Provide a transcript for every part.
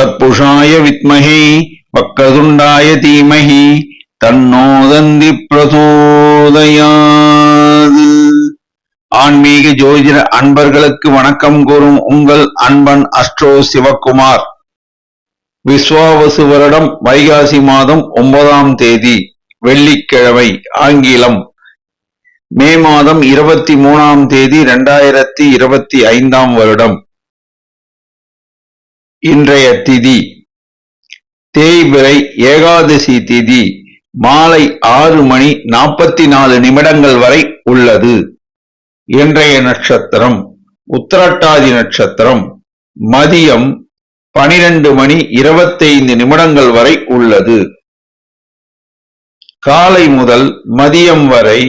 தத்புஷாய வித்மஹே வக்கதுண்டாய தீமஹி தன்னோதந்தி பிரசோதயாது. ஆன்மீக ஜோதிட அன்பர்களுக்கு வணக்கம் கூறும் உங்கள் அன்பன் அஸ்ட்ரோ சிவக்குமார். விஸ்வாவசு வருடம் வைகாசி மாதம் 9ஆம் தேதி வெள்ளிக்கிழமை, ஆங்கிலம் மே மாதம் 23ஆம் தேதி 2025ஆம் வருடம். இன்றைய திதி தேய்பிறை ஏகாதசி திதி மாலை 6:44 வரை உள்ளது. இன்றைய நட்சத்திரம் உத்திரட்டாதி நட்சத்திரம். மதியம் 12:25 வரை உள்ளது. காலை முதல் மதியம் வரை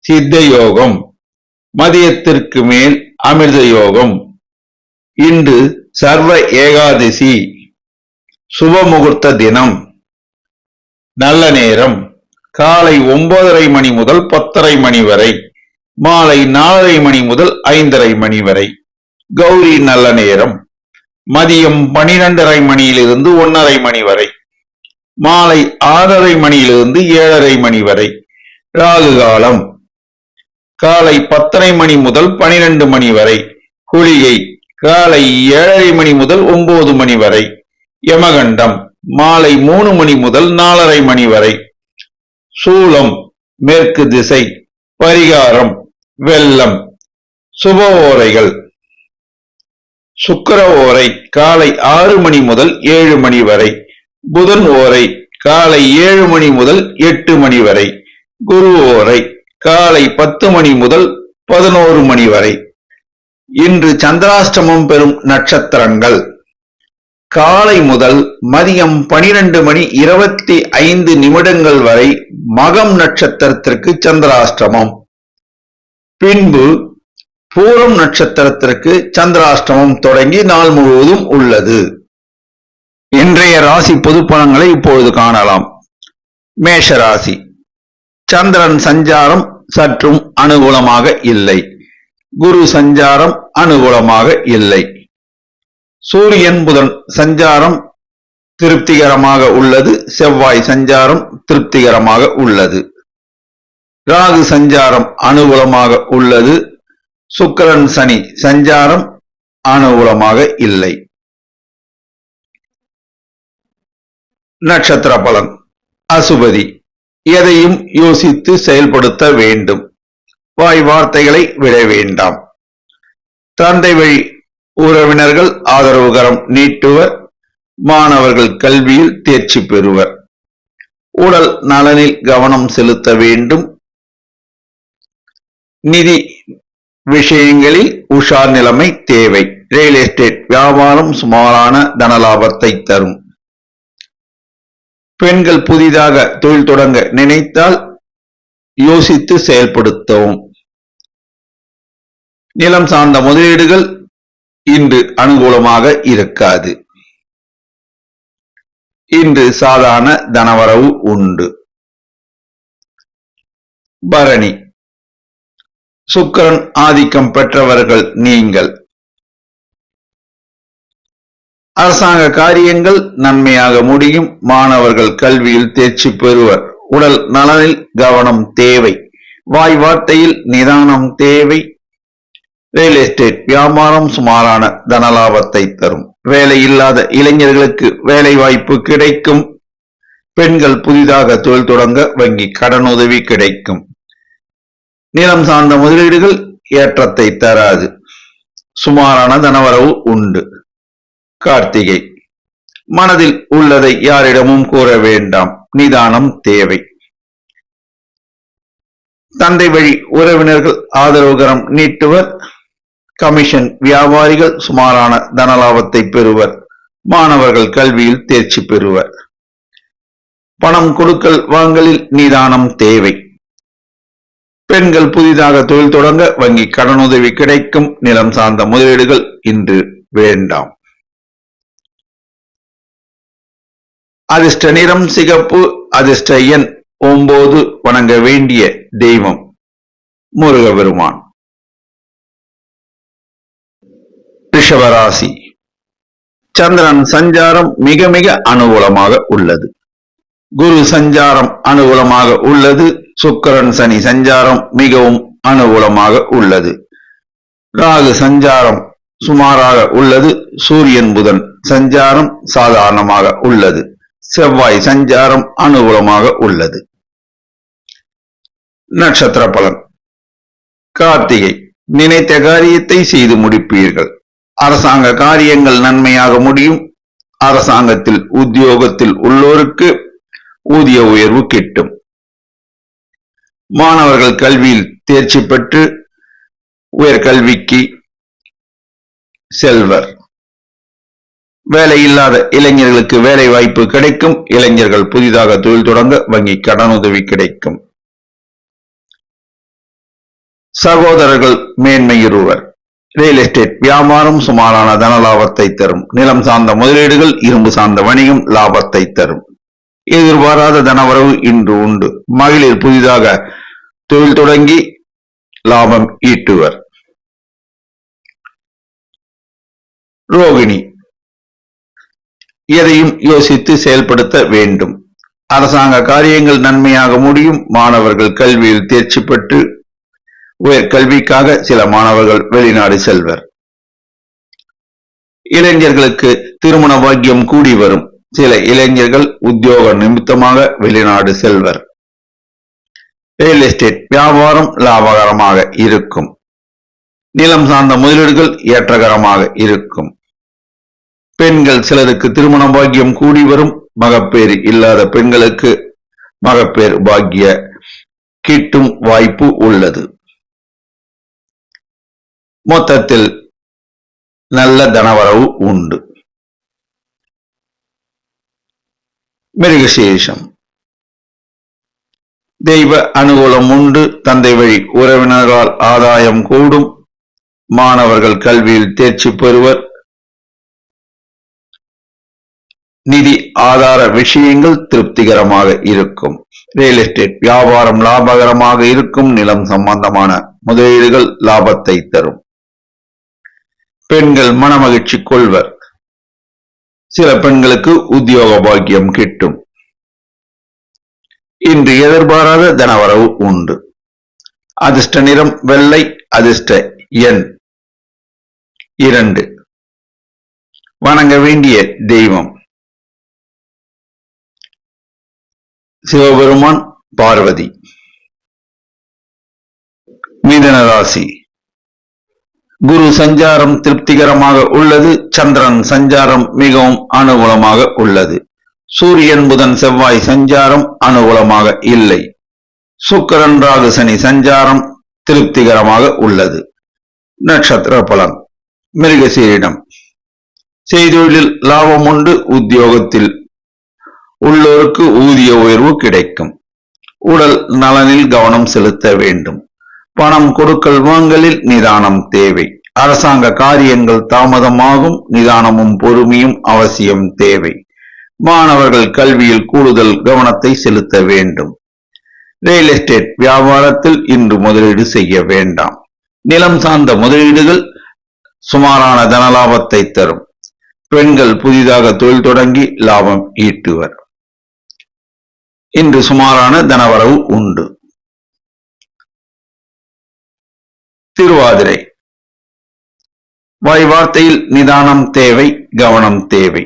சித்த யோகம், மதியத்திற்கு மேல் அமிர்த யோகம். இன்று சர்வ ஏகாதசி, சுபமுகூர்த்த தினம். நல்ல நேரம் காலை 9:30 மணி முதல் 10:30 மணி வரை, மாலை 4:30 மணி முதல் 5:30 மணி வரை. கௌரி நல்ல நேரம் மதியம் 12:30 மணியிலிருந்து 1:30 மணி வரை, மாலை 6:30 மணியிலிருந்து 7:30 மணி வரை. ராகு காலம் காலை 10:30 மணி முதல் 12 மணி வரை. குளிகை காலை 7:30 மணி முதல் 9 மணி வரை. யமகண்டம் மாலை 3 மணி முதல் 4:30 மணி வரை. சூலம் மேற்கு திசை. பரிகாரம் வெள்ளம். சுப ஓரைகள் சுக்கிர ஓரை காலை 6 மணி முதல் 7 மணி வரை. புதன் ஓரை காலை 7 மணி முதல் 8 மணி வரை. குரு ஓரை காலை 10 மணி முதல் 11 மணி வரை. இன்று சந்திராஷ்டமம் பெறும் நட்சத்திரங்கள்: காலை முதல் மதியம் 12:25 வரை மகம் நட்சத்திரத்திற்கு சந்திராஷ்டமம். பின்பு பூரம் நட்சத்திரத்திற்கு சந்திராஷ்டமம் தொடங்கி நாள் முழுவதும் உள்ளது. இன்றைய ராசி பொது பலன்களை இப்பொழுது காணலாம். மேஷ ராசி. சந்திரன் சஞ்சாரம் சற்றும் அனுகூலமாக இல்லை. குரு சஞ்சாரம் அனுகூலமாக இல்லை. சூரியன் புதன் சஞ்சாரம் திருப்திகரமாக உள்ளது. செவ்வாய் சஞ்சாரம் திருப்திகரமாக உள்ளது. ராகு சஞ்சாரம் அனுகூலமாக உள்ளது. சுக்கிரன் சனி சஞ்சாரம் அனுகூலமாக இல்லை. நட்சத்திர பலன். அசுபதி. எதையும் யோசித்து செயல்படுத்த வேண்டும். வாய் வார்த்தைகளை விட வேண்டாம். தந்தை வழி உறவினர்கள் ஆதரவுகரம் நீட்டுவர். மாணவர்கள் கல்வியில் தேர்ச்சி பெறுவர். உடல் நலனில் கவனம் செலுத்த வேண்டும். நிதி விஷயங்களில் உஷார் நிலைமை தேவை. ரியல் எஸ்டேட் வியாபாரம் சுமாரான தனலாபத்தை தரும். பெண்கள் புதிதாக தொழில் தொடங்க நினைத்தால் யோசித்து செயல்படுத்தவும். நிலம் சார்ந்த முதலீடுகள் இன்று அனுகூலமாக இருக்காது. இன்று சாதாரண தனவரவு உண்டு. பரணி. சுக்கிரன் ஆதிக்கம் பெற்றவர்கள் நீங்கள். அரசாங்க காரியங்கள் நன்மையாக முடியும். மாணவர்கள் கல்வியில் தேர்ச்சி பெறுவர். உடல் நலனில் கவனம் தேவை. வாய் வார்த்தையில் நிதானம் தேவை. ரியல் எஸ்டேட் வியாபாரம் சுமாரான தனலாபத்தை தரும். வேலை இல்லாத இளைஞர்களுக்கு வேலை வாய்ப்பு கிடைக்கும். பெண்கள் புதிதாக தொழில் தொடங்க வங்கி கடனுதவி கிடைக்கும். நிலம் சார்ந்த முதலீடுகள் ஏற்றத்தை தராது. சுமாரான தனவரவு உண்டு. கார்த்திகை. மனதில் உள்ளதை யாரிடமும் கூற வேண்டாம். நிதானம் தேவை. தந்தை வழி உறவினர்கள் ஆதரவுகரம் நீட்டுவர். கமிஷன் வியாபாரிகள் சுமாரான தனலாபத்தை பெறுவர். மாணவர்கள் கல்வியில் தேர்ச்சி பெறுவர். பணம் கொடுக்கல் வாங்கலில் நிதானம் தேவை. பெண்கள் புதிதாக தொழில் தொடங்க வங்கி கடனுதவி கிடைக்கும். நிலம் சார்ந்த முதலீடுகள் இன்று வேண்டாம். அதிர்ஷ்ட நிறம் சிகப்பு. அதிர்ஷ்ட எண் 9. வணங்க வேண்டிய தெய்வம் முருகபெருமான். ரிஷபராசி. சந்திரன் சஞ்சாரம் மிக மிக அனுகூலமாக உள்ளது. குரு சஞ்சாரம் அனுகூலமாக உள்ளது. சுக்கிரன் சனி சஞ்சாரம் மிகவும் அனுகூலமாக உள்ளது. ராகு சஞ்சாரம் சுமாராக உள்ளது. சூரியன் புதன் சஞ்சாரம் சாதாரணமாக உள்ளது. செவ்வாய் சஞ்சாரம் அனுகூலமாக உள்ளது. நட்சத்திர பலன். கார்த்திகை. நினைத்த காரியத்தை செய்து முடிப்பீர்கள். அரசாங்க காரியங்கள் நன்மையாக முடியும். அரசாங்கத்தில் உத்தியோகத்தில் உள்ளோருக்கு ஊதிய உயர்வு கிட்டும். மாணவர்கள் கல்வியில் தேர்ச்சி பெற்று உயர்கல்விக்கு செல்வர். வேலை இல்லாத இளைஞர்களுக்கு வேலை வாய்ப்பு கிடைக்கும். இளைஞர்கள் புதிதாக தொழில் தொடங்க வங்கி கடனுதவி கிடைக்கும். சகோதரர்கள் மேன்மையுறுவர். ரியல் எஸ்டேட் வியாபாரம் சுமாரான தன லாபத்தை தரும். நிலம் சார்ந்த முதலீடுகள், இரும்பு சார்ந்த வணிகம் லாபத்தை தரும். எதிர்பாராத தனவரவு இன்று உண்டு. மகளிர் புதிதாக தொழில் தொடங்கி லாபம் ஈட்டுவர். ரோகிணி. எதையும் யோசித்து செயல்படுத்த வேண்டும். அரசாங்க காரியங்கள் நன்மையாக முடியும். மாணவர்கள் கல்வியில் தேர்ச்சி பெற்று உயர்கல்விக்காக சில மாணவர்கள் வெளிநாடு செல்வர். இளைஞர்களுக்கு திருமண பாக்கியம் கூடி வரும். சில இளைஞர்கள் உத்தியோக நிமித்தமாக வெளிநாடு செல்வர். ரியல் எஸ்டேட் வியாபாரம் லாபகரமாக இருக்கும். நிலம் சார்ந்த முதலீடுகள் ஏற்றகரமாக இருக்கும். பெண்கள் சிலருக்கு திருமண பாக்கியம் கூடி வரும். மகப்பேறு இல்லாத பெண்களுக்கு மகப்பேறு பாக்கிய கிட்டும் வாய்ப்பு உள்ளது. மொத்தத்தில் நல்ல தனவரவு உண்டு. மிருகசீரிஷம். தெய்வ அனுகூலம் உண்டு. தந்தை வழி உறவினர்களால் ஆதாயம் கூடும். மாணவர்கள் கல்வியில் தேர்ச்சி பெறுவர். நிதி ஆதார விஷயங்கள் திருப்திகரமாக இருக்கும். ரியல் எஸ்டேட் வியாபாரம் லாபகரமாக இருக்கும். நிலம் சம்பந்தமான முதலீடுகள் லாபத்தை தரும். பெண்கள் மனமகிழ்ச்சி கொள்வர். சில பெண்களுக்கு உத்தியோக பாக்கியம் கிட்டும். இன்று எதிர்பாராத தனவரவு உண்டு. அதிர்ஷ்ட நிறம் வெள்ளை. அதிர்ஷ்ட எண் 2. வணங்க வேண்டிய தெய்வம் சிவபெருமான், பார்வதி. மிதுன ராசி. குரு சஞ்சாரம் திருப்திகரமாக உள்ளது. சந்திரன் சஞ்சாரம் மிகவும் அனுகூலமாக உள்ளது. சூரியன் புதன் செவ்வாய் சஞ்சாரம் அனுகூலமாக இல்லை. சுக்கிரன் ராகு சனி சஞ்சாரம் திருப்திகரமாக உள்ளது. நட்சத்திர பலன். மிருகசீரிடம். செய்தொழிலில் லாபம் உண்டு. உத்தியோகத்தில் உள்ளோருக்கு ஊதிய உயர்வு கிடைக்கும். உடல் நலனில் கவனம் செலுத்த வேண்டும். பணம் கொடுக்கல் வாங்கலில் நிதானம் தேவை. அரசாங்க காரியங்கள் தாமதமாகும். நிதானமும் பொறுமையும் அவசியம் தேவை. மாணவர்கள் கல்வியில் கூடுதல் கவனத்தை செலுத்த வேண்டும். ரியல் எஸ்டேட் வியாபாரத்தில் இன்று முதலீடு செய்ய வேண்டாம். நிலம் சார்ந்த முதலீடுகள் சுமாரான தனலாபத்தை தரும். பெண்கள் புதிதாக தொழில் தொடங்கி லாபம் ஈட்டுவர். இன்று சுமாரான தனவரவு உண்டு. திருவாதிரை. வாய் வார்த்தையில் நிதானம் தேவை, கவனம் தேவை.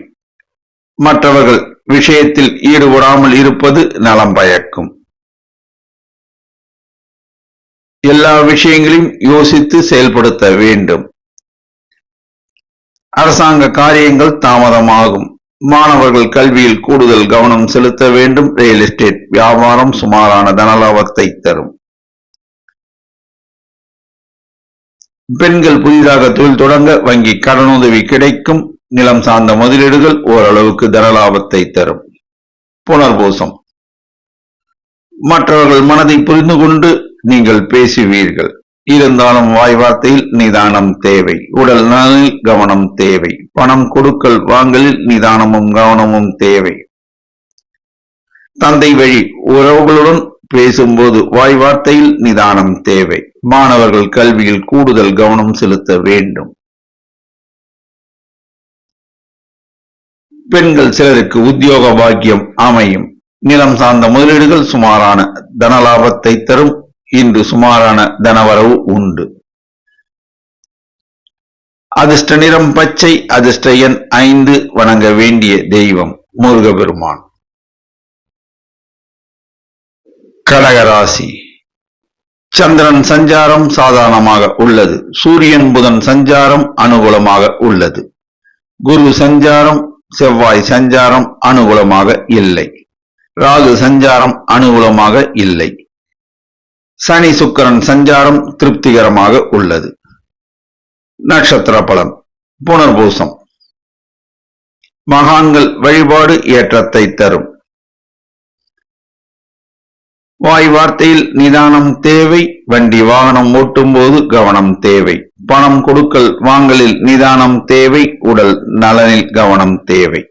மற்றவர்கள் விஷயத்தில் ஈடுபடாமல் இருப்பது நலம் பயக்கும். எல்லா விஷயங்களையும் யோசித்து செயல்படுத்த வேண்டும். அரசாங்க காரியங்கள் தாமதமாகும். மாணவர்கள் கல்வியில் கூடுதல் கவனம் செலுத்த வேண்டும். ரியல் எஸ்டேட் வியாபாரம் சுமாரான தனலாபத்தை தரும். பெண்கள் புதிதாக தொழில் தொடங்க வங்கி கடனுதவி கிடைக்கும். நிலம் சார்ந்த முதலீடுகள் ஓரளவுக்கு தனலாபத்தை தரும். புனர்பூசம். மற்றவர்கள் மனதை புரிந்து கொண்டு நீங்கள் பேசுவீர்கள். இருந்தாலும் வாய் வார்த்தையில் நிதானம் தேவை. உடல் நலனில் கவனம் தேவை. பணம் கொடுக்கல் வாங்கலில் நிதானமும் கவனமும் தேவை. தந்தை வழி உறவுகளுடன் பேசும்போது வாய் வார்த்தையில் நிதானம் தேவை. மாணவர்கள் கல்வியில் கூடுதல் கவனம் செலுத்த வேண்டும். பெண்கள் சிலருக்கு உத்தியோக பாக்கியம் அமையும். நிலம் சார்ந்த முதலீடுகள் சுமாரான தனலாபத்தை தரும். இன்று சுமாரான தனவரவு உண்டு. அதிர்ஷ்ட நிறம் பச்சை. அதிர்ஷ்ட எண் 5. வணங்க வேண்டிய தெய்வம் முருகபெருமான். கடகராசி. சந்திரன் சஞ்சாரம் சாதாரணமாக உள்ளது. சூரியன் புதன் சஞ்சாரம் அனுகூலமாக உள்ளது. குரு சஞ்சாரம் செவ்வாய் சஞ்சாரம் அனுகூலமாக இல்லை. ராகு சஞ்சாரம் அனுகூலமாக இல்லை. சனி சுக்கிரன் சஞ்சாரம் திருப்திகரமாக உள்ளது. நட்சத்திர பலன். புனர்பூசம். மகான்கள் வழிபாடு ஏற்றத்தை தரும். வாய் வார்த்தையில் நிதானம் தேவை. வண்டி வாகனம் ஓட்டும் போது கவனம் தேவை. பணம் கொடுக்கல் வாங்கலில் நிதானம் தேவை. உடல் நலனில் கவனம் தேவை.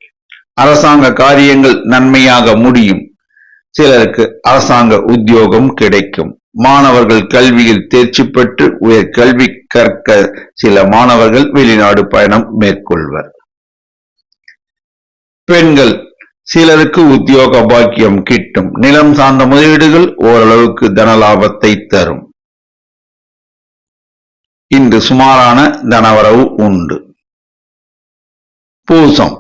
அரசாங்க காரியங்கள் நன்மையாக முடியும். சிலருக்கு அரசாங்க உத்தியோகம் கிடைக்கும். மாணவர்கள் கல்வியில் தேர்ச்சி பெற்று உயர்கல்வி கற்க சில மாணவர்கள் வெளிநாடு பயணம் மேற்கொள்வர். பெண்கள் சிலருக்கு உத்தியோக பாக்கியம் கிட்டும். நிலம் சார்ந்த முதலீடுகள் ஓரளவுக்கு தனலாபத்தை தரும். இன்று சுமாரான தனவரவு உண்டு. பூசம்.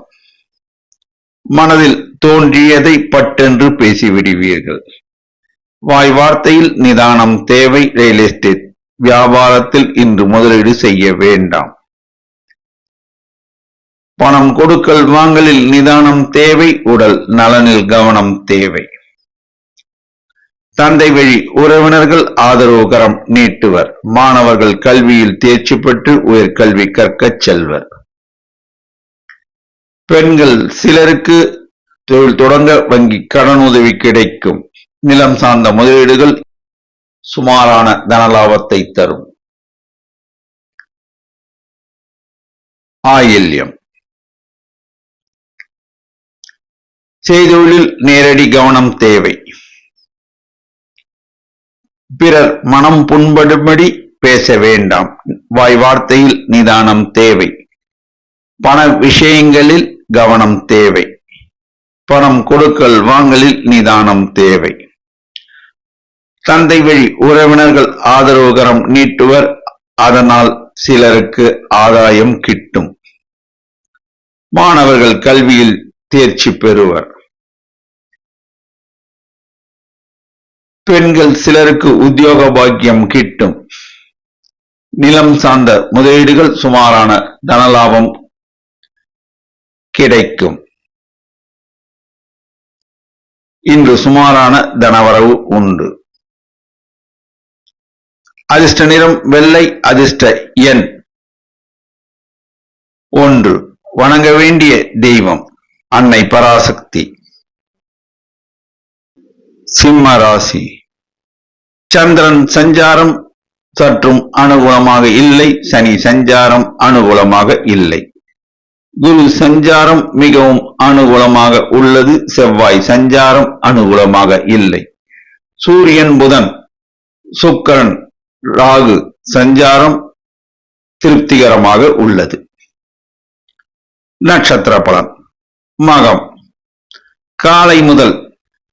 மனதில் தோன்றியதை பட்டென்று பேசிவிடுவீர்கள். வாய் வார்த்தையில் நிதானம் தேவை. ரியல் எஸ்டேட் வியாபாரத்தில் இன்று முதலீடு செய்ய வேண்டாம். பணம் கொடுக்கல் வாங்கலில் நிதானம் தேவை. உடல் நலனில் கவனம் தேவை. தந்தை வழி உறவினர்கள் ஆதரவு கரம் நீட்டுவர். மாணவர்கள் கல்வியில் தேர்ச்சி பெற்று உயர்கல்வி கற்கச் செல்வர். பெண்கள் சிலருக்கு தொழில் தொடங்க வங்கி கடனுதவி கிடைக்கும். நிலம் சார்ந்த முதலீடுகள் சுமாரான தனலாபத்தை தரும். ஆயில்யம். செய்தொழிலில் நேரடி கவனம் தேவை. பிறர் மனம் புண்படும்படி பேச வேண்டாம். வாய் வார்த்தையில் நிதானம் தேவை. பண விஷயங்களில் கவனம் தேவை. பணம் கொடுக்கல் வாங்கலில் நிதானம் தேவை. தந்தை வழி உறவினர்கள் ஆதரவு கரம் நீட்டுவர். அதனால் சிலருக்கு ஆதாயம் கிட்டும். மாணவர்கள் கல்வியில் தேர்ச்சி பெறுவர். பெண்கள் சிலருக்கு உத்தியோக பாக்கியம் கிட்டும். நிலம் சார்ந்த முதலீடுகள் சுமாரான தனலாபம் கிடைக்கும். இன்று சுமாரான தனவரவு உண்டு. அதிர்ஷ்ட நிறம் வெள்ளை. அதிர்ஷ்ட எண் 1. வணங்க வேண்டிய தெய்வம் அன்னை பராசக்தி. சிம்ம ராசி. சந்திரன் சஞ்சாரம் சற்றும் அனுகூலமாக இல்லை. சனி சஞ்சாரம் அனுகூலமாக இல்லை. குரு சஞ்சாரம் மிகவும் அனுகூலமாக உள்ளது. செவ்வாய் சஞ்சாரம் அனுகூலமாக இல்லை. சூரியன் புதன் சுக்கிரன் ராகு சஞ்சாரம் திருப்திகரமாக உள்ளது. நட்சத்திர பலன். மகம். காலை முதல்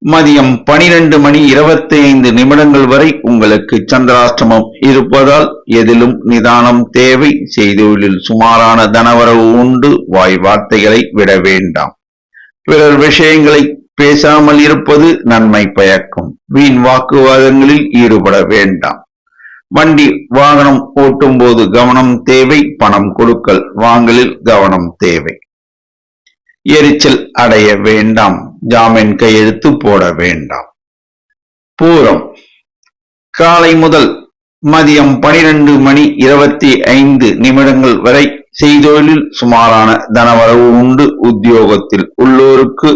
மதியம் 12:25 வரை உங்களுக்கு சந்திராஷ்டமம் இருப்பதால் எதிலும் நிதானம் தேவை. செய்தொழிலில் சுமாரான தனவரவு உண்டு. வாய் வார்த்தைகளை விட வேண்டாம். பிறர் விஷயங்களை பேசாமல் இருப்பது நன்மை பயக்கும். வீண் வாக்குவாதங்களில் ஈடுபட வேண்டாம். வண்டி வாகனம் ஓட்டும் போது கவனம் தேவை. பணம் கொடுக்கல் வாங்கலில் கவனம் தேவை. எரிச்சல் அடைய வேண்டாம். ஜாமீன் கையெழுத்து போட வேண்டாம். பூரம். காலை முதல் மதியம் 12:25 வரை செய்தொழிலில் சுமாரான தனவரவு உண்டு. உத்தியோகத்தில் உள்ளோருக்கு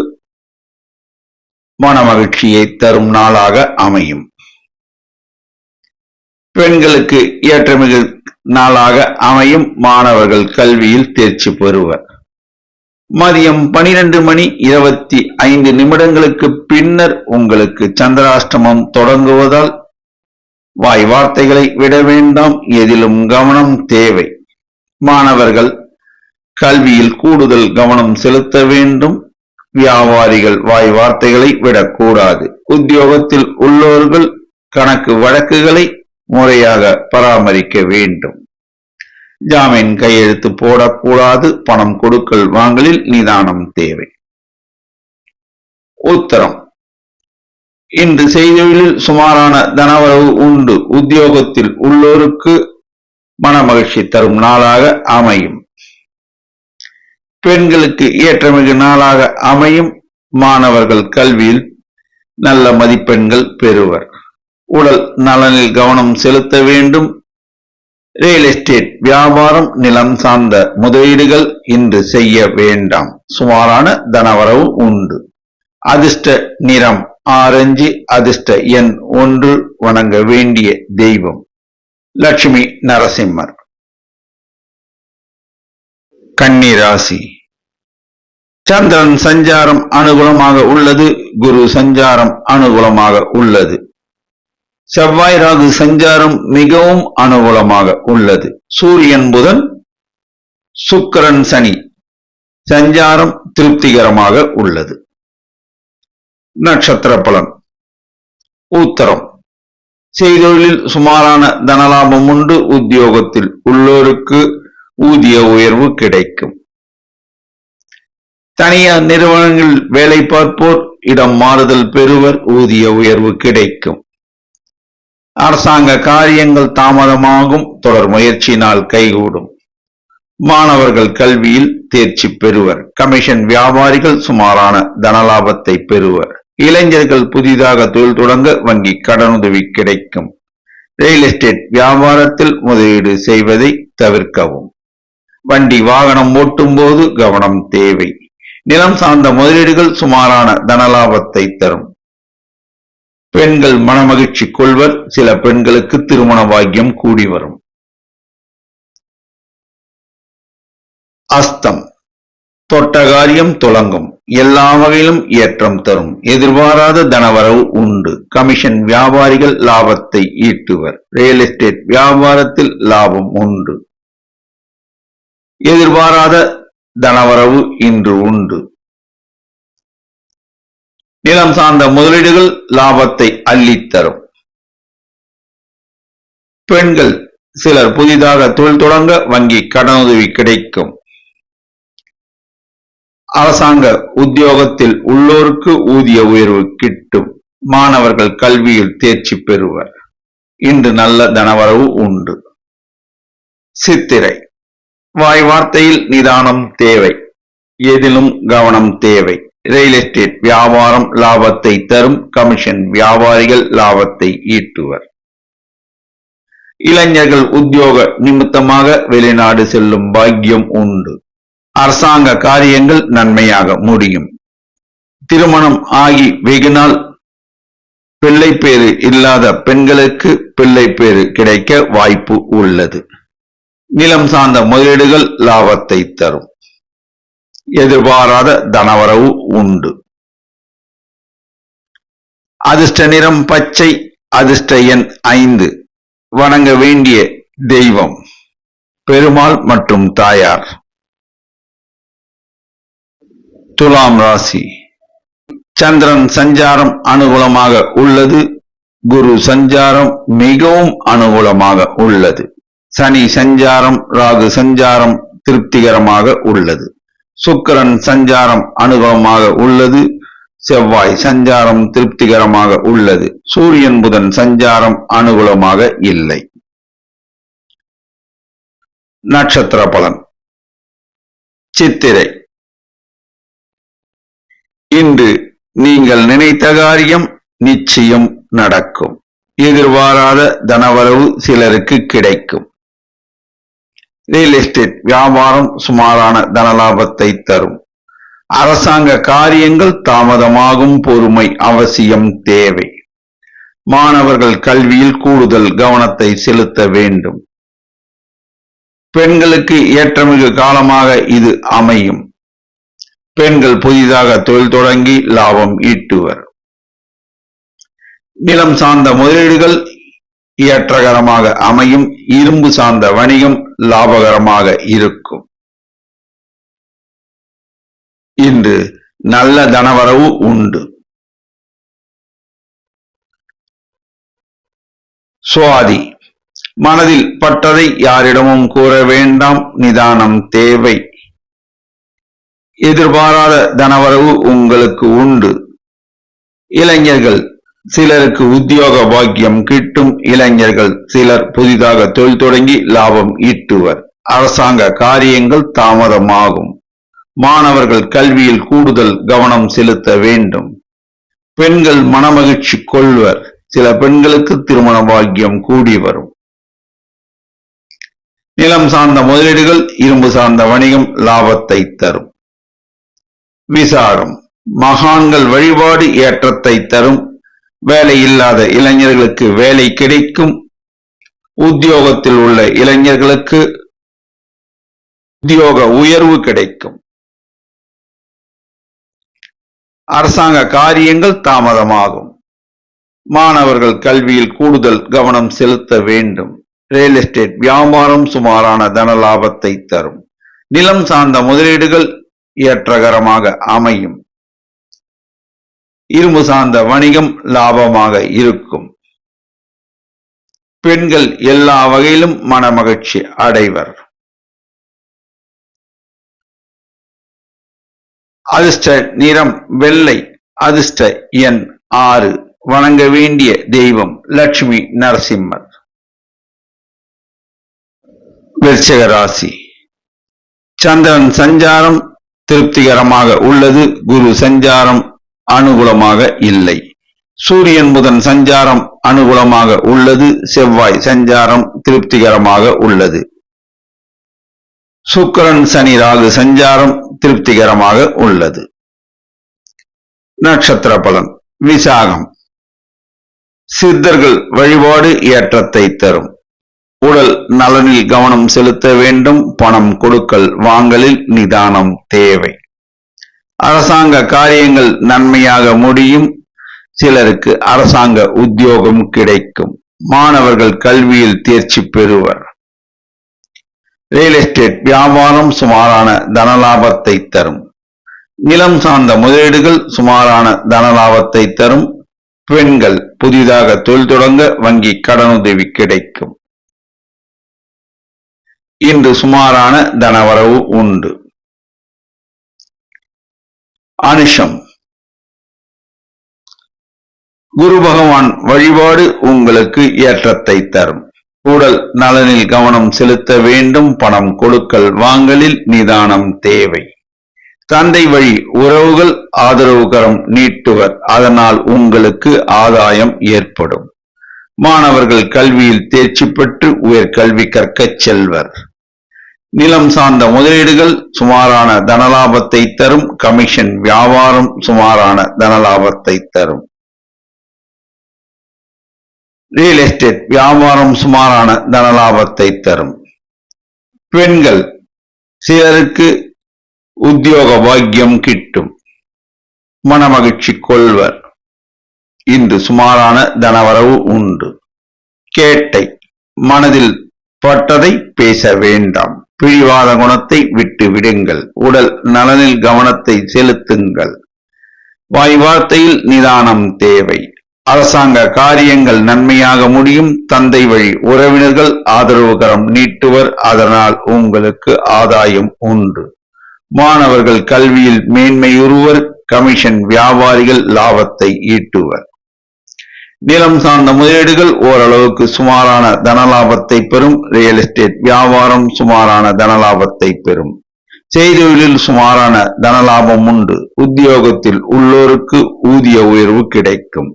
மனமகிழ்ச்சியை தரும் நாளாக அமையும். பெண்களுக்கு ஏற்றமிகு நாளாக அமையும். மாணவர்கள் கல்வியில் தேர்ச்சி பெறுவர். மதியம் 12:25 பின்னர் உங்களுக்கு சந்திராஷ்டமம் தொடங்குவதால் வாய் வார்த்தைகளை விட வேண்டாம். எதிலும் கவனம் தேவை. மாணவர்கள் கல்வியில் கூடுதல் கவனம் செலுத்த வேண்டும். வியாபாரிகள் வாய் வார்த்தைகளை விடக்கூடாது. உத்தியோகத்தில் உள்ளவர்கள் கணக்கு வழக்குகளை முறையாக பராமரிக்க வேண்டும். ஜாமீன் கையெழுத்து போடக்கூடாது. பணம் கொடுக்கல் வாங்கலில் நிதானம் தேவை. உத்தரம். இன்று செய்தொழிலில் சுமாரான தனவரவு உண்டு. உத்தியோகத்தில் உள்ளோருக்கு மனமகிழ்ச்சி தரும் நாளாக அமையும். பெண்களுக்கு ஏற்றமிகு நாளாக அமையும். மாணவர்கள் கல்வியில் நல்ல மதிப்பெண்கள் பெறுவர். உடல் நலனில் கவனம் செலுத்த வேண்டும். ரியல் எஸ்டேட் வியாபாரம், நிலம் சார்ந்த முதலீடுகள் இன்று செய்ய வேண்டாம். சுமாரான தனவரவு உண்டு. அதிர்ஷ்ட நிறம் ஆரஞ்சு. அதிர்ஷ்ட எண் 1. வணங்க வேண்டிய தெய்வம் லட்சுமி நரசிம்மர். கன்னி ராசி. சந்திரன் சஞ்சாரம் அனுகூலமாக உள்ளது. குரு சஞ்சாரம் அனுகூலமாக உள்ளது. செவ்வாய் ராகு சஞ்சாரம் மிகவும் அனுகூலமாக உள்ளது. சூரியன் புதன் சுக்கிரன் சனி சஞ்சாரம் திருப்திகரமாக உள்ளது. நட்சத்திர பலன். உத்தரம். செய்தொழிலில் சுமாரான தனலாபம் உண்டு. உத்தியோகத்தில் உள்ளோருக்கு ஊதிய உயர்வு கிடைக்கும். தனியார் நிறுவனங்களில் வேலை பார்ப்போர் இடம் மாறுதல் பெறுவர். ஊதிய உயர்வு கிடைக்கும். அரசாங்க காரியங்கள் தாமதமாகும். தொடர் முயற்சியினால் கைகூடும். மாணவர்கள் கல்வியில் தேர்ச்சி பெறுவர். கமிஷன் வியாபாரிகள் சுமாரான தனலாபத்தை பெறுவர். இளைஞர்கள் புதிதாக தொழில் தொடங்க வங்கி கடனுதவி கிடைக்கும். ரியல் எஸ்டேட் வியாபாரத்தில் முதலீடு செய்வதை தவிர்க்கவும். வண்டி வாகனம் ஓட்டும் போது கவனம் தேவை. நிலம் சார்ந்த முதலீடுகள் சுமாரான தனலாபத்தை தரும். பெண்கள் மனமகிழ்ச்சி கொள்வர். சில பெண்களுக்கு திருமண பாக்கியம் கூடி வரும். அஸ்தம். தொட்ட காரியம் துலங்கும். எல்லா வகையிலும் ஏற்றம் தரும். எதிர்பாராத தனவரவு உண்டு. கமிஷன் வியாபாரிகள் லாபத்தை ஈட்டுவர். ரியல் எஸ்டேட் வியாபாரத்தில் லாபம் உண்டு. எதிர்பாராத தனவரவு இன்று உண்டு. நிலம் சார்ந்த முதலீடுகள் லாபத்தை அள்ளித்தரும். பெண்கள் சிலர் புதிதாக தொழில் தொடங்க வங்கி கடனுதவி கிடைக்கும். அரசாங்க உத்தியோகத்தில் உள்ளோருக்கு ஊதிய உயர்வு கிட்டும். மாணவர்கள் கல்வியில் தேர்ச்சி பெறுவர். இன்று நல்ல தனவரவு உண்டு. சித்திரை. வாய் வார்த்தையில் நிதானம் தேவை. எதிலும் கவனம் தேவை. ரியல் எஸ்டேட் வியாபாரம் லாபத்தை தரும். கமிஷன் வியாபாரிகள் லாபத்தை ஈட்டுவர். இளைஞர்கள் உத்தியோக நிமித்தமாக வெளிநாடு செல்லும் பாக்கியம் உண்டு. அரசாங்க காரியங்கள் நன்மையாக முடியும். திருமணம் ஆகி வெகுநாள் பிள்ளைப்பேறு இல்லாத பெண்களுக்கு பிள்ளைப்பேறு கிடைக்க வாய்ப்பு உள்ளது. நிலம் சார்ந்த முதலீடுகள் லாபத்தை தரும். எதிர்பாராத தனவரவு உண்டு. அதிர்ஷ்ட நிறம் பச்சை. அதிர்ஷ்ட எண் 5. வணங்க வேண்டிய தெய்வம் பெருமாள் மற்றும் தாயார். துலாம் ராசி. சந்திரன் சஞ்சாரம் அனுகூலமாக உள்ளது. குரு சஞ்சாரம் மிகவும் அனுகூலமாக உள்ளது. சனி சஞ்சாரம் ராகு சஞ்சாரம் திருப்திகரமாக உள்ளது. சுக்கிரன் சஞ்சாரம் அனுகூலமாக உள்ளது. செவ்வாய் சஞ்சாரம் திருப்திகரமாக உள்ளது. சூரியன் புதன் சஞ்சாரம் அனுகூலமாக இல்லை. நட்சத்திர பலன். சித்திரை. இன்று நீங்கள் நினைத்த காரியம் நிச்சயம் நடக்கும். எதிர்பாராத தனவரவு சிலருக்கு கிடைக்கும். ரியல் எஸ்டேட் வியாபாரம் சுமாரான தனலாபத்தை தரும். அரசாங்க காரியங்கள் தாமதமாகும். பொறுமை அவசியம் தேவை. மாணவர்கள் கல்வியில் கூடுதல் கவனத்தை செலுத்த வேண்டும். பெண்களுக்கு ஏற்றமிகு காலமாக இது அமையும். பெண்கள் புதிதாக தொழில் தொடங்கி லாபம் ஈட்டுவர். நிலம் சார்ந்த முதலீடுகள் ஏற்றகரமாக அமையும். இரும்பு சார்ந்த வணிகம் லாபகரமாக இருக்கும். இன்று நல்ல தனவரவு உண்டு. சுவாதி மனதில் பட்டதை யாரிடமும் கூற வேண்டாம், நிதானம் தேவை. எதிர்பாராத தனவரவு உங்களுக்கு உண்டு. இளைஞர்கள் சிலருக்கு உத்தியோக பாக்கியம் கிட்டும். இளைஞர்கள் சிலர் புதிதாக தொழில் தொடங்கி லாபம் ஈட்டுவர். அரசாங்க காரியங்கள் தாமதமாகும். மாணவர்கள் கல்வியில் கூடுதல் கவனம் செலுத்த வேண்டும். பெண்கள் மனமகிழ்ச்சி கொள்வர். சில பெண்களுக்கு திருமண பாக்கியம் கூடி வரும். நிலம் சார்ந்த முதலீடுகள், இரும்பு சார்ந்த வணிகம் லாபத்தை தரும். விசாகம் மகான்கள் வழிபாடு ஏற்றத்தை தரும். வேலை இல்லாத இளைஞர்களுக்கு வேலை கிடைக்கும். உத்தியோகத்தில் உள்ள இளைஞர்களுக்கு உத்தியோக உயர்வு கிடைக்கும். அரசாங்க காரியங்கள் தாமதமாகும். மாணவர்கள் கல்வியில் கூடுதல் கவனம் செலுத்த வேண்டும். ரியல் எஸ்டேட் வியாபாரம் சுமாரான தன லாபத்தை தரும். நிலம் சார்ந்த முதலீடுகள் ஏற்றகரமாக அமையும். இரும்பு சார்ந்த வணிகம் லாபமாக இருக்கும். பெண்கள் எல்லா வகையிலும் மனமகிழ்ச்சி அடைவர். அதிர்ஷ்ட நிறம் வெள்ளை. அதிர்ஷ்ட எண் 6. வணங்க வேண்டிய தெய்வம் லட்சுமி நரசிம்மர். விருச்சிக ராசி. சந்திரன் சஞ்சாரம் திருப்திகரமாக உள்ளது. குரு சஞ்சாரம் அனுகூலமாக இல்லை. சூரியன் புதன் சஞ்சாரம் அனுகூலமாக உள்ளது. செவ்வாய் சஞ்சாரம் திருப்திகரமாக உள்ளது. சுக்கிரன் சனி ராகு சஞ்சாரம் திருப்திகரமாக உள்ளது. நட்சத்திர பலன். விசாகம் சித்தர்கள் வழிபாடு ஏற்றத்தை தரும். உடல் நலனில் கவனம் செலுத்த வேண்டும். பணம் கொடுக்கல் வாங்கலில் நிதானம் தேவை. அரசாங்க காரியங்கள் நன்மையாக முடியும். சிலருக்கு அரசாங்க உத்தியோகம் கிடைக்கும். மாணவர்கள் கல்வியில் தேர்ச்சி பெறுவர். ரியல் எஸ்டேட் வியாபாரம் சுமாரான தனலாபத்தை தரும். நிலம் சார்ந்த முதலீடுகள் சுமாரான தனலாபத்தை தரும். பெண்கள் புதிதாக தொழில் தொடங்க வங்கி கடனுதவி கிடைக்கும். இன்று சுமாரான தனவரவு உண்டு. அனுஷம் குரு பகவான் வழிபாடு உங்களுக்கு ஏற்றத்தை தரும். உடல் நலனில் கவனம் செலுத்த வேண்டும். பணம் கொடுக்கல் வாங்கலில் நிதானம் தேவை. தந்தை வழி உறவுகள் ஆதரவுகரம் நீட்டுவர். அதனால் உங்களுக்கு ஆதாயம் ஏற்படும். மாணவர்கள் கல்வியில் தேர்ச்சி பெற்று உயர்கல்வி கற்கச் செல்வர். நிலம் சார்ந்த முதலீடுகள் சுமாரான தனலாபத்தை தரும். கமிஷன் வியாபாரம் சுமாரான தனலாபத்தை தரும். ரியல் எஸ்டேட் வியாபாரம் சுமாரான தனலாபத்தை தரும். பெண்கள் சிலருக்கு உத்தியோக பாக்கியம் கிட்டும். மனமகிழ்ச்சி கொள்வர். இன்று சுமாரான தனவரவு உண்டு. கேட்டை மனதில் பட்டதை பேச வேண்டாம். பிடிவாத குணத்தை விட்டு விடுங்கள். உடல் நலனில் கவனத்தை செலுத்துங்கள். வாய் வார்த்தையில் நிதானம் தேவை. அரசாங்க காரியங்கள் நன்மையாக முடியும். தந்தை வழி உறவினர்கள் ஆதரவுகரம் நீட்டுவர். அதனால் உங்களுக்கு ஆதாயம் உண்டு. மாணவர்கள் கல்வியில் மேன்மையுறுவர். கமிஷன் வியாபாரிகள் லாபத்தை ஈட்டுவர். நிலம் சார்ந்த முதலீடுகள் ஓரளவுக்கு சுமாரான தனலாபத்தை பெறும். ரியல் எஸ்டேட் வியாபாரம் சுமாரான தனலாபத்தை பெறும். செய்தொழிலில் சுமாரான தனலாபம் உண்டு. உத்தியோகத்தில் உள்ளோருக்கு ஊதிய உயர்வு கிடைக்கும்.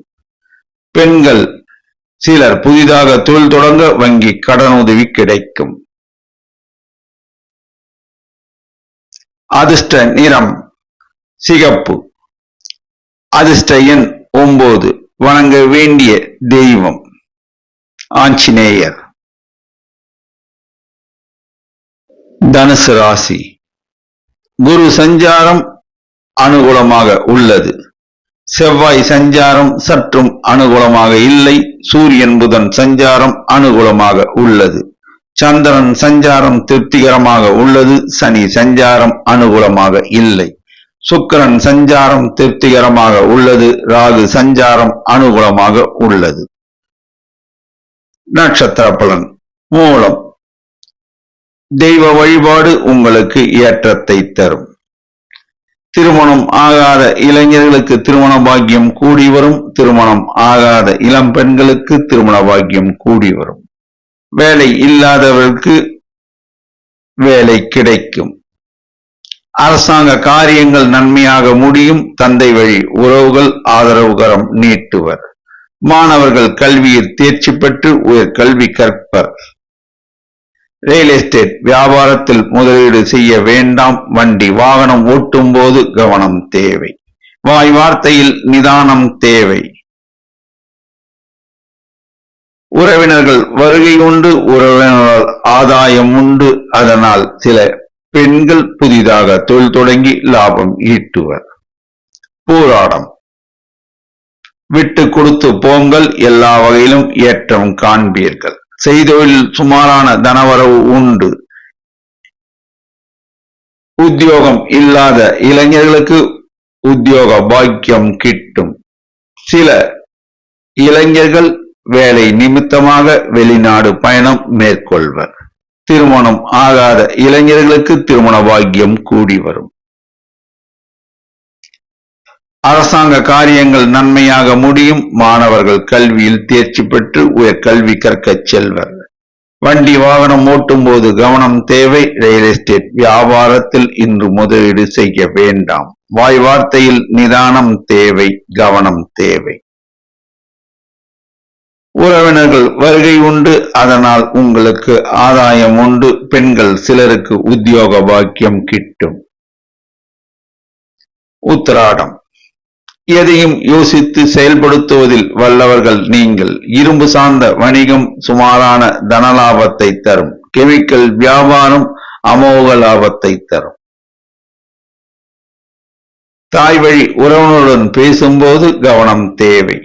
பெண்கள் சிலர் புதிதாக தொழில் தொடங்க வங்கி கடனுதவி கிடைக்கும். அதிர்ஷ்ட நிறம் சிகப்பு. அதிர்ஷ்ட எண் 9. வணங்க வேண்டிய தெய்வம் ஆஞ்சநேயர். தனுசு ராசி. குரு சஞ்சாரம் அனுகூலமாக உள்ளது. செவ்வாய் சஞ்சாரம் சற்றும் அனுகூலமாக இல்லை. சூரியன் புதன் சஞ்சாரம் அனுகூலமாக உள்ளது. சந்திரன் சஞ்சாரம் திருப்திகரமாக உள்ளது. சனி சஞ்சாரம் அனுகூலமாக இல்லை. சுக்கிரன் சஞ்சாரம் திருப்திகரமாக உள்ளது. ராகு சஞ்சாரம் அனுகூலமாக உள்ளது. நட்சத்திர பலன். மூலம். தெய்வ வழிபாடு உங்களுக்கு ஏற்றத்தை தரும். திருமணம் ஆகாத இளைஞர்களுக்கு திருமண பாக்கியம் கூடி வரும். திருமணம் ஆகாத இளம் பெண்களுக்கு திருமண பாக்கியம் கூடி வரும். வேலை இல்லாதவர்களுக்கு வேலை கிடைக்கும். அரசாங்க காரியங்கள் நன்மையாக முடியும். தந்தை வழி உறவுகள் ஆதரவுகரம் நீட்டுவர். மாணவர்கள் கல்வியில் தேர்ச்சி பெற்று உயர் கல்வி கற்பர். ரியல் எஸ்டேட் வியாபாரத்தில் முதலீடு செய்ய வேண்டாம். வண்டி வாகனம் ஓட்டும் போது கவனம் தேவை. வாய் வார்த்தையில் நிதானம் தேவை. உறவினர்கள் வருகை உண்டு. உறவினர்கள் ஆதாயம் உண்டு. அதனால் சில பெண்கள் புதிதாக தொழில் தொடங்கி லாபம் ஈட்டுவர். போராடம். விட்டு கொடுத்து போங்கள். எல்லா வகையிலும் ஏற்றம் காண்பீர்கள். செய்தொழில் சுமாரான தனவரவு உண்டு. உத்தியோகம் இல்லாத இளைஞர்களுக்கு உத்தியோக பாக்கியம் கிட்டும். சில இளைஞர்கள் வேலை நிமித்தமாக வெளிநாடு பயணம் மேற்கொள்வர். திருமணம் ஆகாத இளைஞர்களுக்கு திருமண பாக்கியம் கூடி வரும். அரசாங்க காரியங்கள் நன்மையாக முடியும். மாணவர்கள் கல்வியில் தேர்ச்சி பெற்று உயர் கல்வி கற்கச் செல்வர். வண்டி வாகனம் ஓட்டும் போது கவனம் தேவை. ரியல் எஸ்டேட் வியாபாரத்தில் இன்று முதலீடு செய்ய வேண்டாம். வாய் வார்த்தையில் நிதானம் தேவை. கவனம் தேவை. உறவினர்கள் வருகை உண்டு. அதனால் உங்களுக்கு ஆதாயம் உண்டு. பெண்கள் சிலருக்கு உத்தியோக பாக்கியம் கிட்டும். உத்திராடம். எதையும் யோசித்து செயல்படுத்துவதில் வல்லவர்கள் நீங்கள். இரும்பு சார்ந்த வணிகம் சுமாரான தனலாபத்தை தரும். கெமிக்கல் வியாபாரம் அமோக லாபத்தை தரும். தாய் வழி உறவினருடன் பேசும்போது கவனம் தேவை.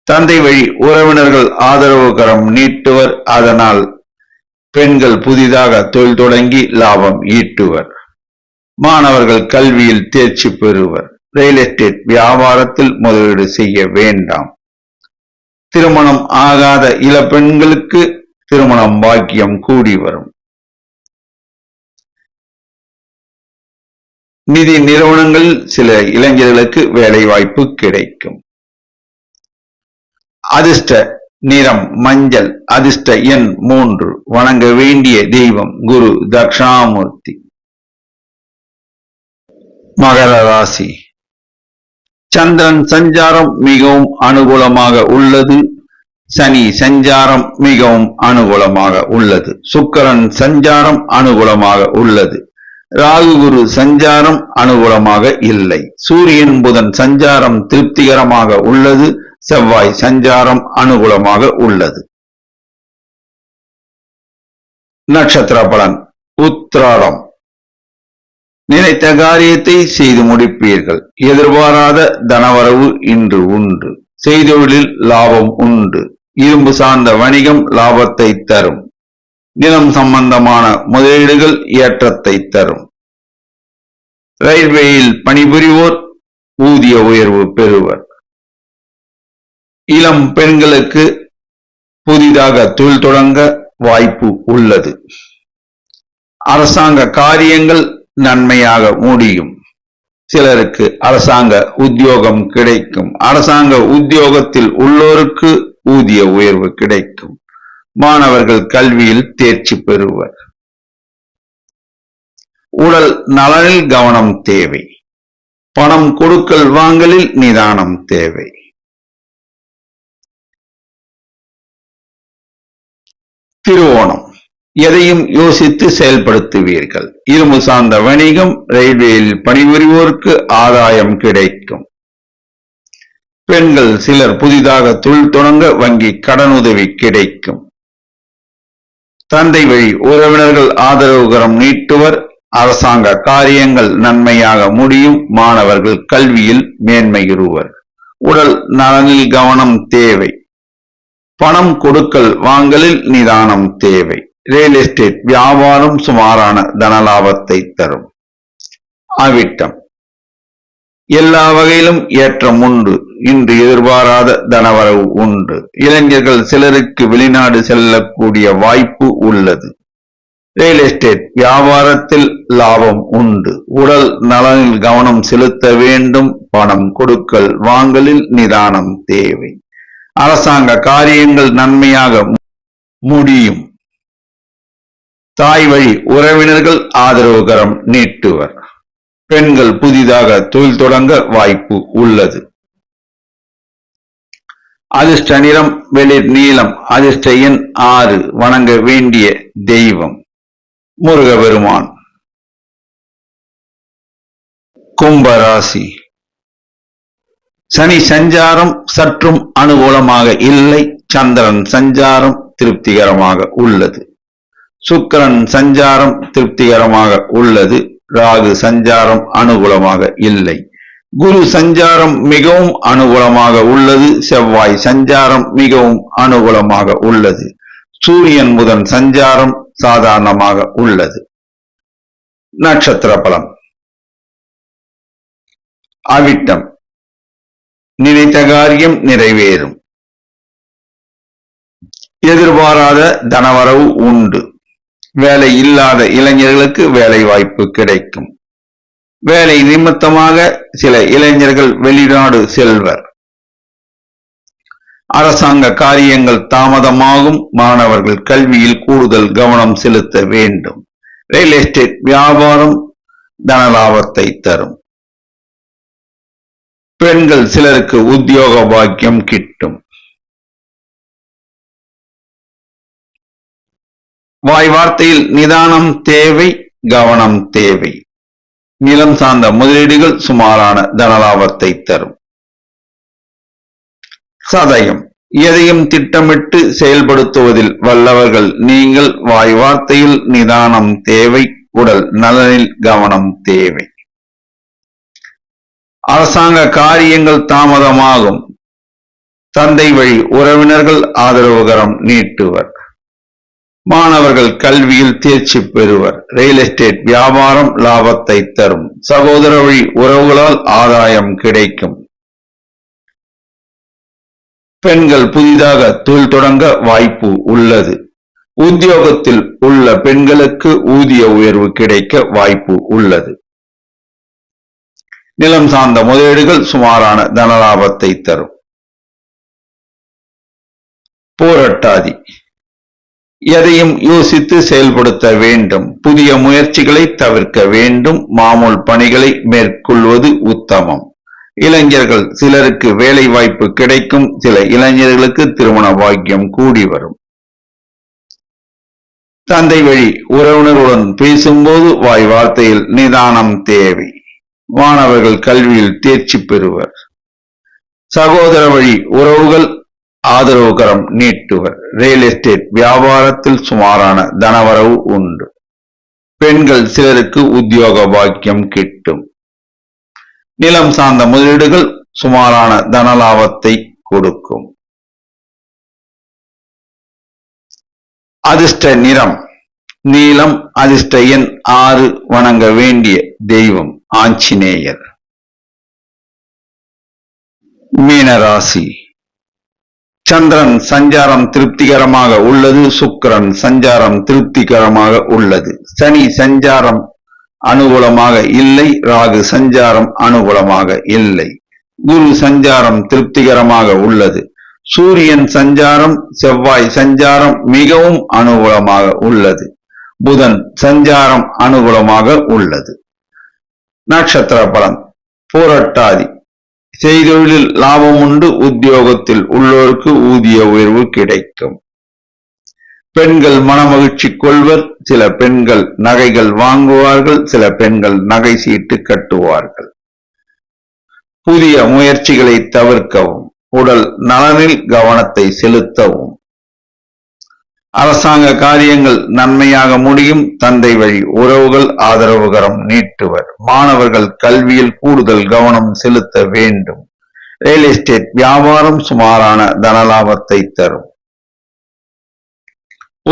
தந்தை வழி உறவினர்கள் ஆதரவு கரம் நீட்டுவர். அதனால் பெண்கள் புதிதாக தொழில் தொடங்கி லாபம் ஈட்டுவர். மாணவர்கள் கல்வியில் தேர்ச்சி பெறுவர். ரியல் எஸ்டேட் வியாபாரத்தில் முதலீடு செய்ய வேண்டாம். திருமணம் ஆகாத இளப்பெண்களுக்கு திருமணம் பாக்கியம் கூடி வரும். நிதி நிறுவனங்களில் சில இளைஞர்களுக்கு வேலை வாய்ப்பு கிடைக்கும். அதிர்ஷ்ட நிறம் மஞ்சள். அதிர்ஷ்ட எண் 3. வணங்க வேண்டிய தெய்வம் குரு தட்சிணாமூர்த்தி. மகர ராசி. சந்திரன் சஞ்சாரம் மிகவும் அனுகூலமாக உள்ளது. சனி சஞ்சாரம் மிகவும் அனுகூலமாக உள்ளது. சுக்கிரன் சஞ்சாரம் அனுகூலமாக உள்ளது. ராகு குரு சஞ்சாரம் அனுகூலமாக இல்லை. சூரியன் புதன் சஞ்சாரம் திருப்திகரமாக உள்ளது. செவ்வாய் சஞ்சாரம் அனுகூலமாக உள்ளது. நட்சத்திர பலன். உத்திராடம். நினைத்த காரியத்தை செய்து முடிப்பீர்கள். எதிர்பாராத தனவரவு இன்று உண்டு. செய்தொழிலில் லாபம் உண்டு. இரும்பு சார்ந்த வணிகம் லாபத்தை தரும். நிலம் சம்பந்தமான முதலீடுகள் ஏற்றத்தை தரும். ரயில்வேயில் பணிபுரிவோர் ஊதிய உயர்வு பெறுவர். இளம் பெண்களுக்கு புதிதாக தொழில் தொடங்க வாய்ப்பு உள்ளது. அரசாங்க காரியங்கள் நன்மையாக முடியும். சிலருக்கு அரசாங்க உத்தியோகம் கிடைக்கும். அரசாங்க உத்தியோகத்தில் உள்ளோருக்கு ஊதிய உயர்வு கிடைக்கும். மாணவர்கள் கல்வியில் தேர்ச்சி பெறுவர். உடல் நலனில் கவனம் தேவை. பணம் கொடுக்கல் வாங்கலில் நிதானம் தேவை. திருவோணம். எதையும் யோசித்து செயல்படுத்துவீர்கள். இரும்பு சார்ந்த வணிகம், ரயில்வேயில் பணிபுரிவோருக்கு ஆதாயம் கிடைக்கும். பெண்கள் சிலர் புதிதாக தொழில் தொடங்க வங்கி கடனுதவி கிடைக்கும். தந்தை வழி உறவினர்கள் ஆதரவுகரம் நீட்டுவர். அரசாங்க காரியங்கள் நன்மையாக முடியும். மாணவர்கள் கல்வியில் மேன்மையுறுவர். உடல் நலனில் கவனம் தேவை. பணம் கொடுக்கல் வாங்கலில் நிதானம் தேவை. ரியல் எஸ்டேட் வியாபாரம் சுமாரான தனலாபத்தை தரும். அவிட்டம் எல்லா வகையிலும் ஏற்றம் உண்டு. இன்று எதிர்பாராத தனவரவு உண்டு. இளைஞர்கள் சிலருக்கு வெளிநாடு செல்லக்கூடிய வாய்ப்பு உள்ளது. ரியல் எஸ்டேட் வியாபாரத்தில் லாபம் உண்டு. உடல் நலனில் கவனம் செலுத்த வேண்டும். பணம் கொடுக்கல் வாங்கலில் நிதானம் தேவை. அரசாங்க காரியங்கள் நன்மையாக முடியும். தாய் வழி உறவினர்கள் ஆதரவுகரம் நீட்டுவர். பெண்கள் புதிதாக தொழில் தொடங்க வாய்ப்பு உள்ளது. அதிர்ஷ்ட நிறம் வெளிர் நீலம். அதிர்ஷ்ட எண் 6. வணங்க வேண்டிய தெய்வம் முருகபெருமான். கும்பராசி. சனி சஞ்சாரம் சற்றும் அனுகூலமாக இல்லை. சந்திரன் சஞ்சாரம் திருப்திகரமாக உள்ளது. சுக்கிரன் சஞ்சாரம் திருப்திகரமாக உள்ளது. ராகு சஞ்சாரம் அனுகூலமாக இல்லை. குரு சஞ்சாரம் மிகவும் அனுகூலமாக உள்ளது. செவ்வாய் சஞ்சாரம் மிகவும் அனுகூலமாக உள்ளது. சூரியன் புதன் சஞ்சாரம் சாதாரணமாக உள்ளது. நட்சத்திர பலம். அவிட்டம் நினைத்த காரியம் நிறைவேறும். எதிர்பாராத தனவரவு உண்டு. வேலை இல்லாத இளைஞர்களுக்கு வேலை வாய்ப்பு கிடைக்கும். வேலை நிமித்தமாக சில இளைஞர்கள் வெளிநாடு செல்வர். அரசாங்க காரியங்கள் தாமதமாகும். மாணவர்கள் கல்வியில் கூடுதல் கவனம் செலுத்த வேண்டும். ரியல் எஸ்டேட் வியாபாரம் தனலாபத்தை தரும். பெண்கள் சிலருக்கு உத்தியோக பாக்கியம் கிட்டும். வாய் வார்த்தையில் நிதானம் தேவை, கவனம் தேவை. நிலம் சார்ந்த முதலீடுகள் சுமாரான தனலாபத்தை தரும். சதயம் எதையும் திட்டமிட்டு செயல்படுத்துவதில் வல்லவர்கள் நீங்கள். வாய் வார்த்தையில் நிதானம் தேவை, உடல் நலனில் கவனம் தேவை. அரசாங்க காரியங்கள் தாமதமாகும். தந்தை வழி உறவினர்கள் ஆதரவுகரம் நீட்டுவர். மாணவர்கள் கல்வியில் தேர்ச்சி பெறுவர். ரியல் எஸ்டேட் வியாபாரம் லாபத்தை தரும். சகோதர வழி உறவுகளால் ஆதாயம் கிடைக்கும். பெண்கள் புதிதாக தொழில் தொடங்க வாய்ப்பு உள்ளது. உத்தியோகத்தில் உள்ள பெண்களுக்கு ஊதிய உயர்வு கிடைக்க வாய்ப்பு உள்ளது. நிலம் சார்ந்த முதலீடுகள் சுமாரான தனலாபத்தை தரும். பூரட்டாதி எதையும் யோசித்து செயல்படுத்த வேண்டும். புதிய முயற்சிகளை தவிர்க்க வேண்டும். மாமூல் பணிகளை மேற்கொள்வது உத்தமம். இளைஞர்கள் சிலருக்கு வேலை வாய்ப்பு கிடைக்கும். சில இளைஞர்களுக்கு திருமண பாக்கியம் கூடி வரும். தந்தை வழி உறவினர்களுடன் பேசும்போது வாய் வார்த்தையில் நிதானம் தேவை. மாணவர்கள் கல்வியில் தேர்ச்சி பெறுவர். சகோதர வழி உறவுகள் ஆதரவுகரம் நீட்டுவர். ரியல் எஸ்டேட் வியாபாரத்தில் சுமாரான தனவரவு உண்டு. பெண்கள் சிலருக்கு உத்தியோக பாக்கியம் கிட்டும். நிலம் சார்ந்த முதலீடுகள் சுமாரான தனலாபத்தை கொடுக்கும். அதிர்ஷ்ட நிறம் நீலம். அதிர்ஷ்ட எண் 6. வணங்க வேண்டிய தெய்வம் ஆஞ்சநேயர். மீனராசி. சந்திரன் சஞ்சாரம் திருப்திகரமாக உள்ளது. சுக்கிரன் சஞ்சாரம் திருப்திகரமாக உள்ளது. சனி சஞ்சாரம் அனுகூலமாக இல்லை. ராகு சஞ்சாரம் அனுகூலமாக இல்லை. குரு சஞ்சாரம் திருப்திகரமாக உள்ளது. சூரியன் சஞ்சாரம் செவ்வாய் சஞ்சாரம் மிகவும் அனுகூலமாக உள்ளது. புதன் சஞ்சாரம் அனுகூலமாக உள்ளது. நட்சத்திர பலன். பூரட்டாதி செய்தொழிலில் லாபம் உண்டு. உத்தியோகத்தில் உள்ளோருக்கு ஊதிய உயர்வு கிடைக்கும். பெண்கள் மனமகிழ்ச்சி கொள்வர். சில பெண்கள் நகைகள் வாங்குவார்கள். சில பெண்கள் நகை சீட்டு கட்டுவார்கள். புதிய முயற்சிகளை தவிர்க்கவும். உடல் நலனில் கவனத்தை செலுத்தவும். அரசாங்க காரியங்கள் நன்மையாக முடியும். தந்தை வழி உறவுகள் ஆதரவுகரம் நீட்டுவர். மாணவர்கள் கல்வியில் கூடுதல் கவனம் செலுத்த வேண்டும். ரியல் எஸ்டேட் வியாபாரம் சுமாரான தனலாபத்தை தரும்.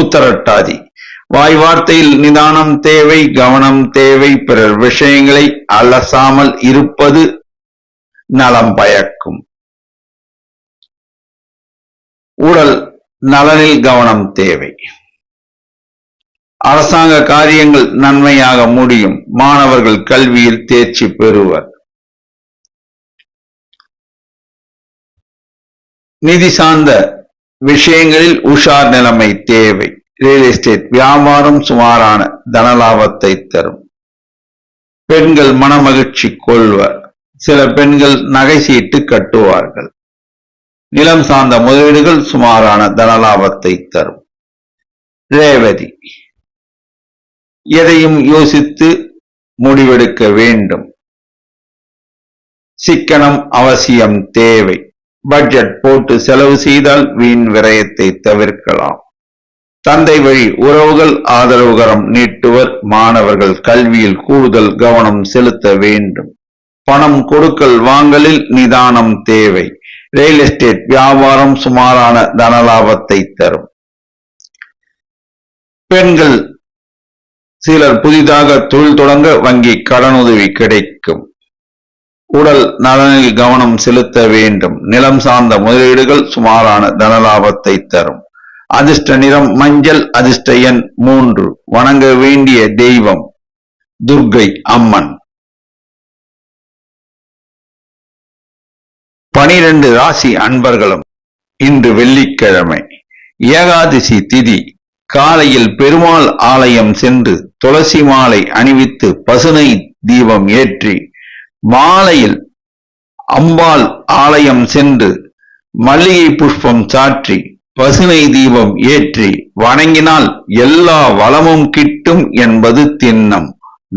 உத்தரட்டாதி வாய் வார்த்தையில் நிதானம் தேவை, கவனம் தேவை. பிறர் விஷயங்களை அலசாமல் இருப்பது நலம் பயக்கும். உடல் நலனில் கவனம் தேவை. அரசாங்க காரியங்கள் நன்மையாக முடியும். மாணவர்கள் கல்வியில் தேர்ச்சி பெறுவர். நிதி சார்ந்த விஷயங்களில் உஷார் நிலைமை தேவை. ரியல் எஸ்டேட் வியாபாரம் சுமாரான தனலாபத்தை தரும். பெண்கள் மனமகிழ்ச்சி கொள்வர். சில பெண்கள் நகை சீட்டு கட்டுவார்கள். நிலம் சார்ந்த முதலீடுகள் சுமாரான தனலாபத்தை தரும். ரேவதி எதையும் யோசித்து முடிவெடுக்க வேண்டும். சிக்கனம் அவசியம் தேவை. பட்ஜெட் போட்டு செலவு செய்தால் வீண் விரயத்தை தவிர்க்கலாம். தந்தை வழி உறவுகள் ஆதரவுகரம் நீட்டுவர். மாணவர்கள் கல்வியில் கூடுதல் கவனம் செலுத்த வேண்டும். பணம் கொடுக்கல் வாங்கலில் நிதானம் தேவை. ரியல் எஸ்டேட் வியாபாரம் சுமாரான தனலாபத்தை தரும். பெண்கள் சிலர் புதிதாக தொழில் தொடங்க வங்கி கடனுதவி கிடைக்கும். உடல் நலனில் கவனம் செலுத்த வேண்டும். நிலம் சார்ந்த முதலீடுகள் சுமாரான தனலாபத்தை தரும். அதிர்ஷ்ட நிறம் மஞ்சள். அதிர்ஷ்ட எண் 3. வணங்க வேண்டிய தெய்வம் துர்க்கை அம்மன். 12 ராசி அன்பர்களும் இன்று வெள்ளிக்கிழமை ஏகாதசி திதி. காலையில் பெருமாள் ஆலயம் சென்று துளசி மாலை அணிவித்து பசுனை தீபம் ஏற்றி, மாலையில் அம்பாள் ஆலயம் சென்று மல்லிகை புஷ்பம் சாற்றி பசுனை தீபம் ஏற்றி வணங்கினால் எல்லா வளமும் கிட்டும் என்பது திண்ணம்.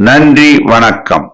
நன்றி, வணக்கம்.